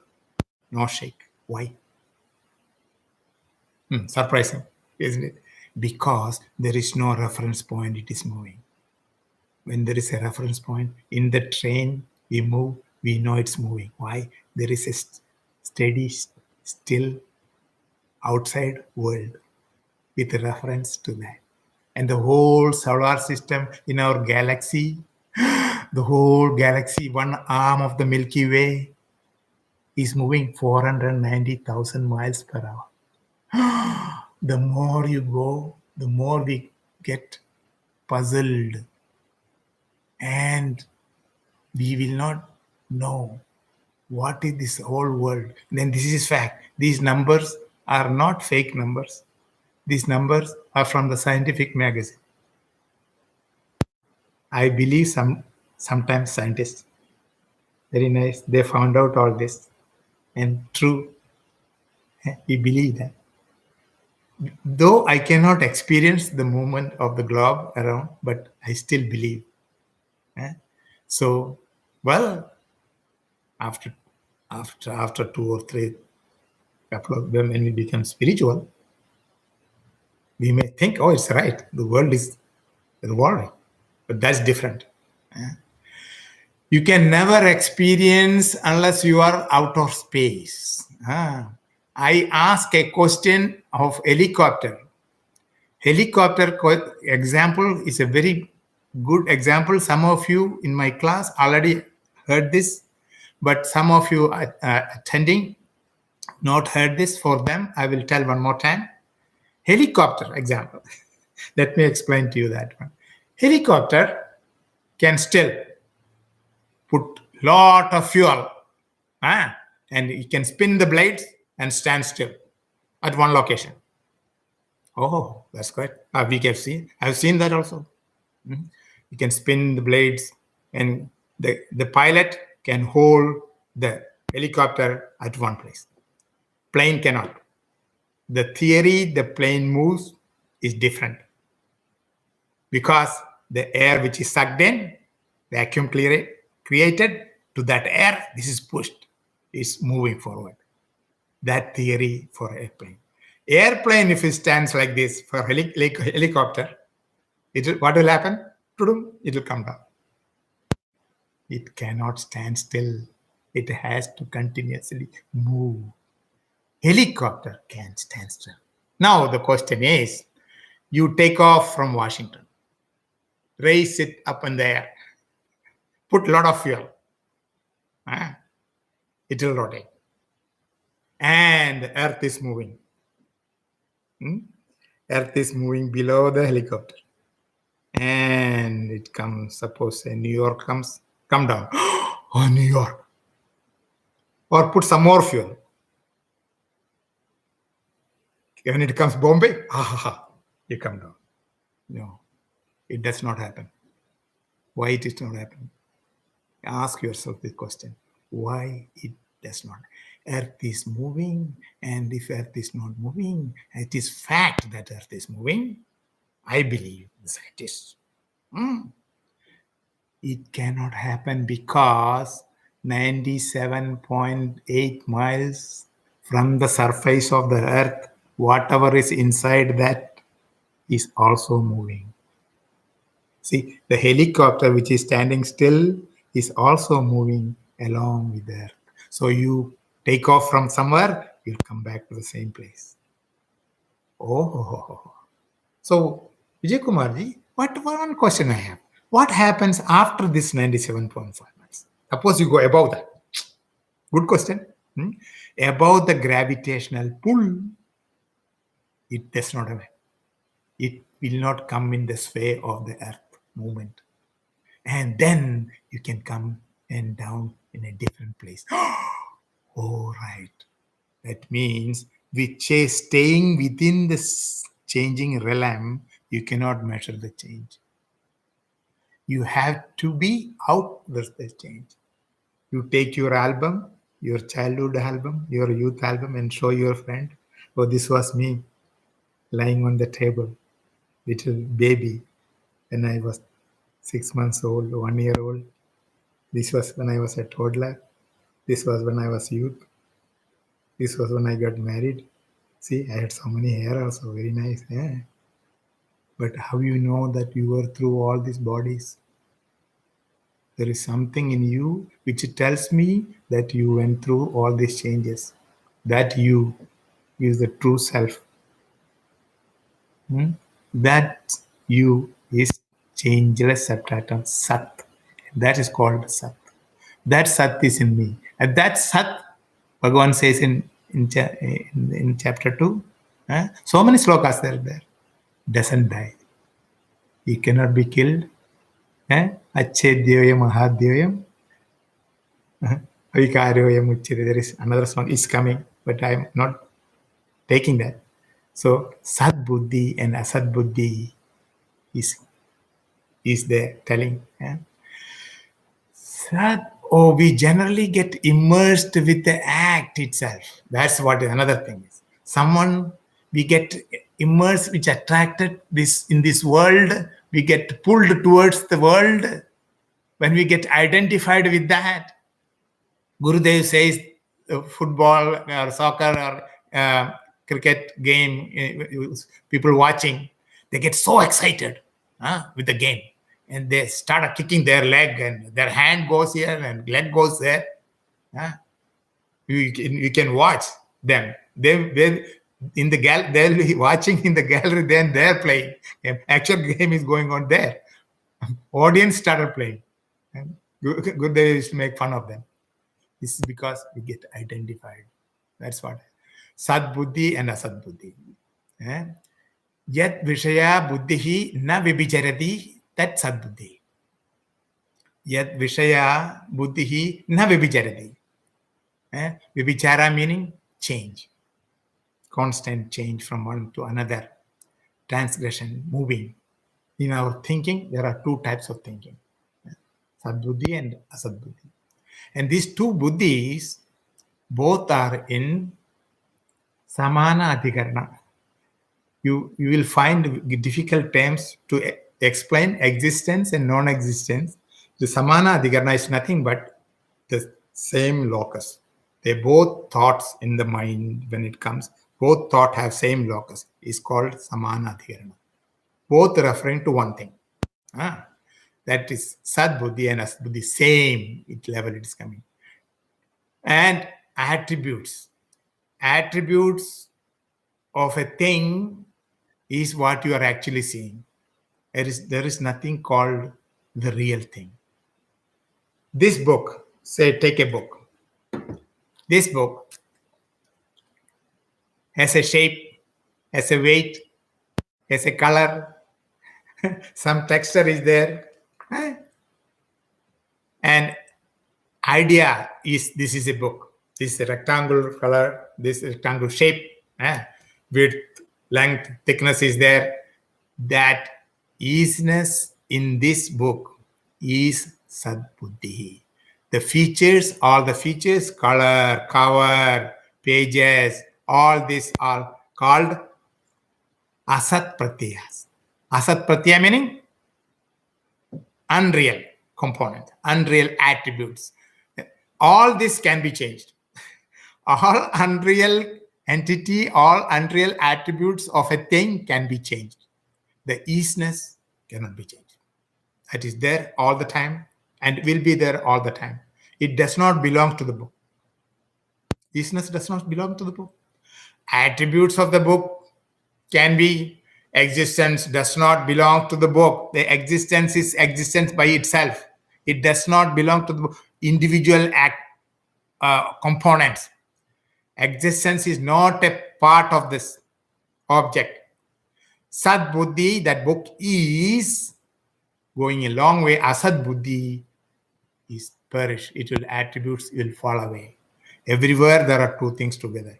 no shake. Why? Surprising, isn't it? Because there is no reference point, it is moving. When there is a reference point in the train, we move, we know it's moving. Why? There is a steady, still outside world with reference to that. And the whole solar system in our galaxy, the whole galaxy, one arm of the Milky Way, is moving 490,000 miles per hour. The more you go, the more we get puzzled. And we will not know what is this whole world. Then this is fact. These numbers are not fake numbers. These numbers are from the scientific magazine. I believe sometimes scientists, very nice, they found out all this. And true. We believe that. Though I cannot experience the movement of the globe around, but I still believe. eh. So, well, after after 2 or 3 couple of them, when we become spiritual, we may think, oh, it's right. The world is revolving, but that's different. You can never experience unless you are out of space. I ask a question of helicopter. Helicopter example is a very good example. Some of you in my class already heard this, but some of you attending not heard this. For them, I will tell one more time. Helicopter example. Let me explain to you that one. Helicopter can still put lot of fuel, and you can spin the blades and stand still at one location. Oh, that's great. We can see. I've seen that also. You can spin the blades, and the pilot can hold the helicopter at one place. Plane cannot. The theory the plane moves is different because the air which is sucked in, vacuum created to that air, this is pushed, is moving forward. That theory for airplane. Airplane, if it stands like this for helicopter, what will happen? It will come down. It cannot stand still. It has to continuously move. Helicopter can stand still. Now the question is, you take off from Washington, raise it up in the air, put a lot of fuel. It will rotate. And the earth is moving. Earth is moving below the helicopter. And it comes, suppose New York come down. Oh, New York. Or put some more fuel. When it comes Bombay, you come down. No, it does not happen. Why it is not happening? Ask yourself this question. Why it does not? Earth is moving, and if Earth is not moving, it is fact that Earth is moving. I believe the scientists. It cannot happen because 97.8 miles from the surface of the Earth, whatever is inside that is also moving. See, the helicopter which is standing still is also moving along with the Earth. So you take off from somewhere, you'll come back to the same place. Oh. So, Vijay Kumarji, one question I have. What happens after this 97.5 miles? Suppose you go above that. Good question. Above the gravitational pull, it does not happen. It will not come in the sphere of the Earth movement. And then you can come and down in a different place. Oh, right. That means staying within this changing realm, you cannot measure the change. You have to be out with the change. You take your album, your childhood album, your youth album, and show your friend, oh, this was me lying on the table, little baby, when I was 6 months old, 1 year old. This was when I was a toddler. This was when I was youth. This was when I got married. See, I had so many hair also, very nice. Yeah. But how you know that you were through all these bodies? There is something in you which tells me that you went through all these changes. That you is the true self. That you is changeless substratum, Sat. That is called Sat. That Sat is in me. And that Sat, Bhagavan says in chapter 2, so many slokas there, doesn't die. He cannot be killed. Achedyoyam ahadyoyam. Avikaryoyam uchyate. There is another song is coming, but I am not taking that. So Sad Buddhi and Asad Buddhi is there telling. Sad, Oh, we generally get immersed with the act itself. That's what another thing is. Someone we get immersed, which attracted this in this world. We get pulled towards the world. When we get identified with that, Gurudev says football or soccer or cricket game, people watching, they get so excited with the game. And they start kicking their leg and their hand goes here and leg goes there. Huh? You can watch them. They in the they'll be watching in the gallery, then they're playing. Actual game is going on there. Audience started playing. And good they used to make fun of them. This is because we get identified. That's what. Sad buddhi and asad buddhi. Yat vishaya buddhi na vibicharati, that sad buddhi. Yat vishaya buddhi na vibicharati. Vibichara meaning change. Constant change from one to another. Transgression, moving. In our thinking, there are two types of thinking. Sad buddhi and asad buddhi. And these two buddhis, both are in samana adhikarana. You will find difficult terms to explain existence and non-existence. The samana adhikarana is nothing but the same locus. They both thoughts in the mind when it comes. Both thought have same locus. It's called samana adhikarana. Both referring to one thing. That is sad buddhi and asad buddhi, same level it is coming. And attributes. Attributes of a thing is what you are actually seeing. There is nothing called the real thing. This book, say take a book. This book has a shape, has a weight, has a color, some texture is there. And idea is this is a book. This is a rectangular color, this rectangular shape, width, length, thickness is there. That easiness in this book is sad buddhi. The features, all the features, color, cover, pages, all these are called asat pratyas. Asat pratya meaning unreal component, unreal attributes. All this can be changed. All unreal entity, all unreal attributes of a thing can be changed. The easiness cannot be changed. That is there all the time and will be there all the time. It does not belong to the book. Easiness does not belong to the book. Attributes of the book can be. Existence does not belong to the book. The existence is existence by itself. It does not belong to the individual components. Existence is not a part of this object. Sad buddhi, that book is going a long way. Asad buddhi is perish. It will attributes will fall away. Everywhere there are two things together.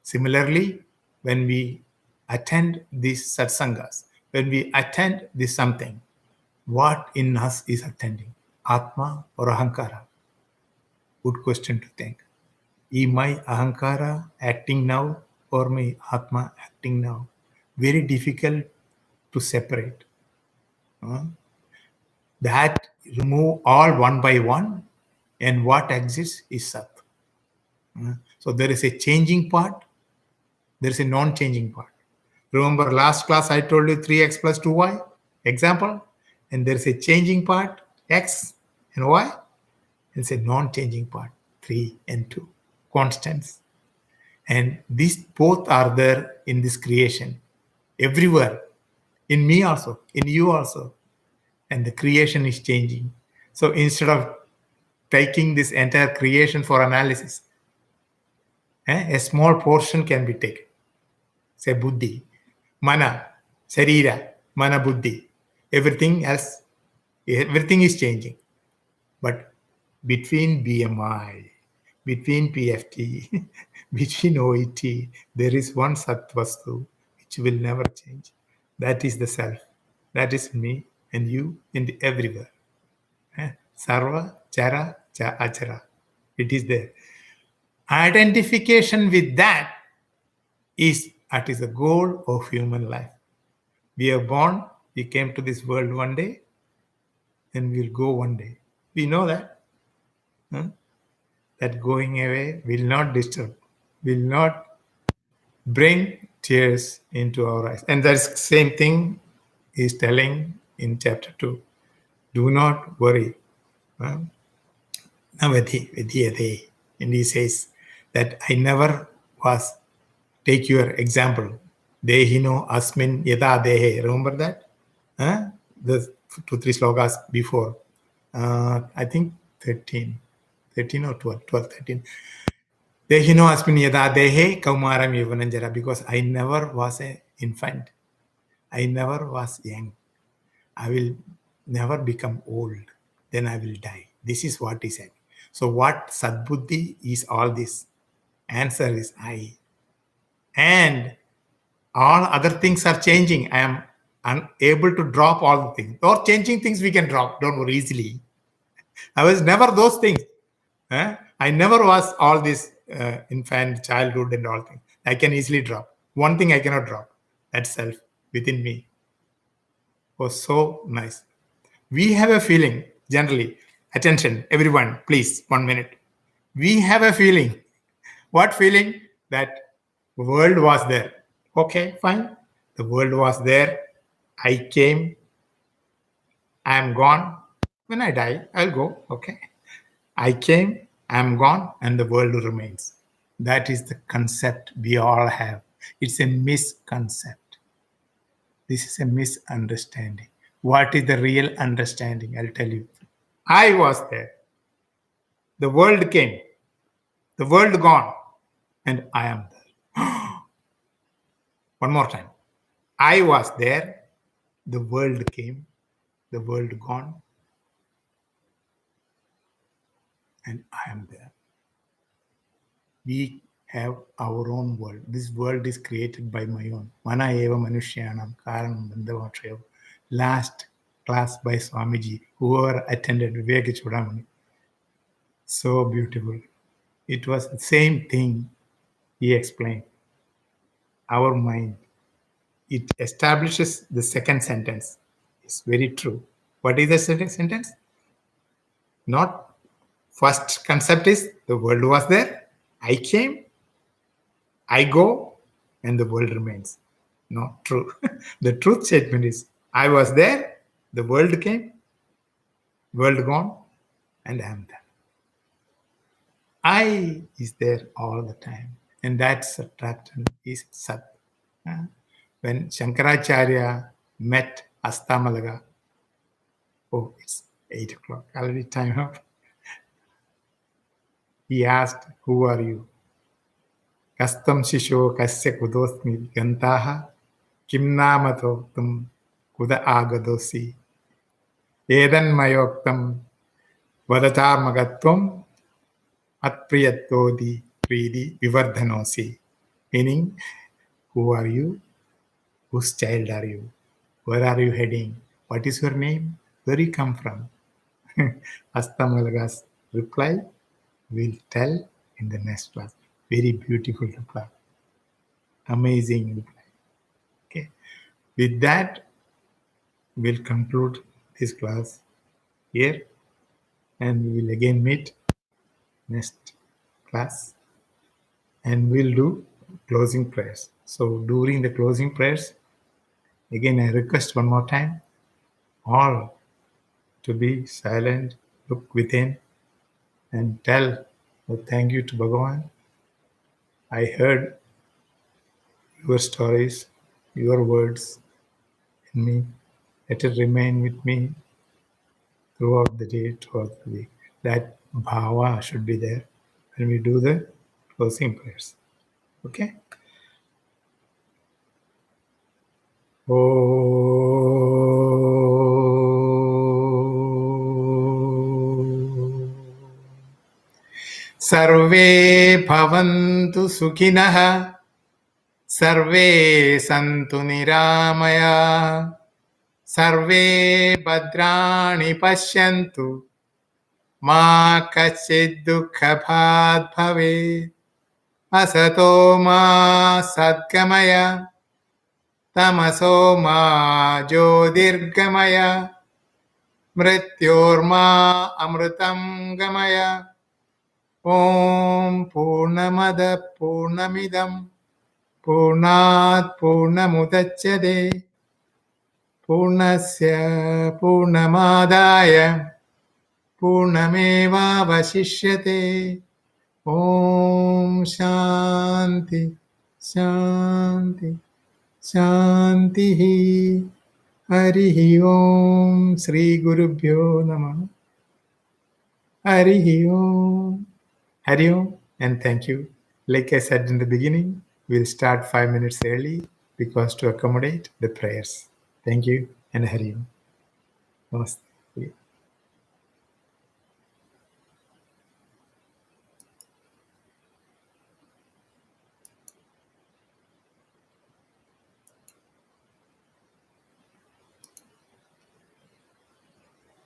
Similarly, when we attend these satsangas, when we attend this something, what in us is attending? Atma or Ahankara? Good question to think. Is my Ahankara acting now or my Atma acting now? Very difficult to separate. That remove all one by one, and what exists is Sat. So there is a changing part, there is a non-changing part. Remember last class I told you 3x plus 2y example, and there is a changing part x and y. It's a non-changing part 3 and 2 constants, and these both are there in this creation everywhere, in me also, in you also, and the creation is changing. So instead of taking this entire creation for analysis, a small portion can be taken. Say buddhi, mana, sarira, mana buddhi. Everything else, everything is changing. But between BMI, between PFT, between OET, there is one Satvastu which will never change. That is the self. That is me and you and everywhere. Sarva, Chara, cha achara. It is there. Identification with that is the goal of human life. We are born, we came to this world one day, and we'll go one day. We know that. Huh? That going away will not disturb, will not bring tears into our eyes. And that same thing is telling in chapter 2. Do not worry. Huh? Navadhi Vidyate. And he says that I never was. Take your example. Dehino asmin yada dehe. Remember that? Huh? The 2-3 slokas before. I think 13. 13 or 12. 12, 13. Dehino asmin yada dehe kaumaram yavananjara. Because I never was an infant. I never was young. I will never become old. Then I will die. This is what he said. So what Sadbuddhi is all this? Answer is I. And all other things are changing. I am unable to drop all the things. Or changing things we can drop. Don't worry easily. I was never those things. I never was all this infant, childhood and all things. I can easily drop. One thing I cannot drop. That self within me was so nice. We have a feeling, generally, attention, everyone, please, 1 minute. We have a feeling. What feeling? That the world was there. Okay, fine. The world was there. I came. I am gone. When I die, I'll go. Okay. I came, I am gone, and the world remains. That is the concept we all have. It's a misconcept. This is a misunderstanding. What is the real understanding? I'll tell you. I was there. The world came. The world gone. And I am there. One more time. I was there. The world came. The world gone. And I am there. We have our own world. This world is created by my own. Mana eva manushyanam karanam bandhavatra. Last class by Swamiji, whoever attended Vivek Chudamani. So beautiful. It was the same thing he explained. Our mind, it establishes the second sentence. It's very true. What is the second sentence? Not first concept is the world was there, I came, I go, and the world remains. Not true. The truth statement is I was there, the world came, world gone, and I am there. I is there all the time. And that subtraction is Sat. When Shankaracharya met Astamalaga, oh, it's 8 o'clock, already time up. He asked, who are you? Kastam Shisho Kasya Kudosmi Gantaha Kim Namatoktam Kuda Agadosi Edan Mayoktam Vadatar Magatvam Atpriyatodi Pridi Vivardhanosi. Meaning, who are you? Whose child are you? Where are you heading? What is your name? Where you come from? Astamalaga's reply will tell in the next class. Very beautiful reply. Amazing reply. Okay. With that, we'll conclude this class here, and we will again meet next class, and we'll do closing prayers. So during the closing prayers, again I request one more time, all to be silent, look within, and tell, oh, thank you to Bhagavan. I heard your stories, your words in me. Let it remain with me throughout the day, throughout the week. That bhava should be there when we do the closing prayers. Okay? Sarve bhavantu sukhinah, sarve santu niramaya, sarve bhadrani pashyantu, Ma kachid dukhabhat bhavet. Asato ma sadgamaya. Tamaso ma jyotirgamaya. Mrityorma amritam gamaya. Om Purnamada Purnamidam Purnat Purnamudachyate Purnasya Purnamadaya Purnameva Vasishyate. Om Shanti Shanti Shanti. Harihi Om. Sri Gurubhyo Namah. Harihi Om. Hari Om, and thank you. Like I said in the beginning, we'll start 5 minutes early because to accommodate the prayers. Thank you and Hari Om. Namaste.